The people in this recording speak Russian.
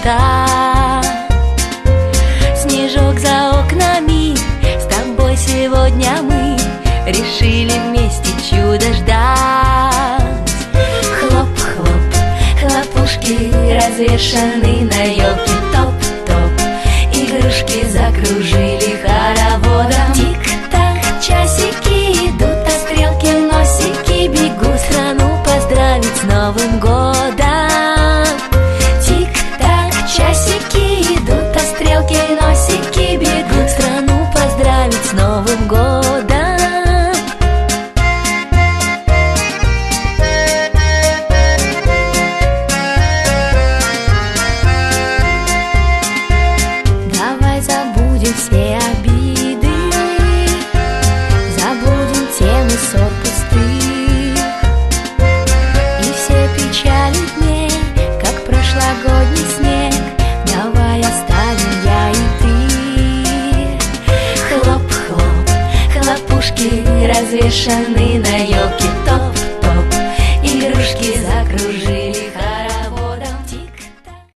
мечта. Снежок за окнами, с тобой сегодня мы решили вместе чудо ждать. Хлоп-хлоп, хлопушки развешаны на елке, топ-топ, игрушки закружили хороводом. Тик-так, часики идут, а стрелки носики бегут страну поздравить с Новым годом. Тик-так, часики идут, а стрелки носики бегут страну поздравить с Новым годом. Давай забудем все обиды, забудем темы ссор пустых и все печали дней, как прошлогодний снег. Давай оставим я и ты. Хлоп-хлоп, хлопушки развешаны на елке, топ-топ, игрушки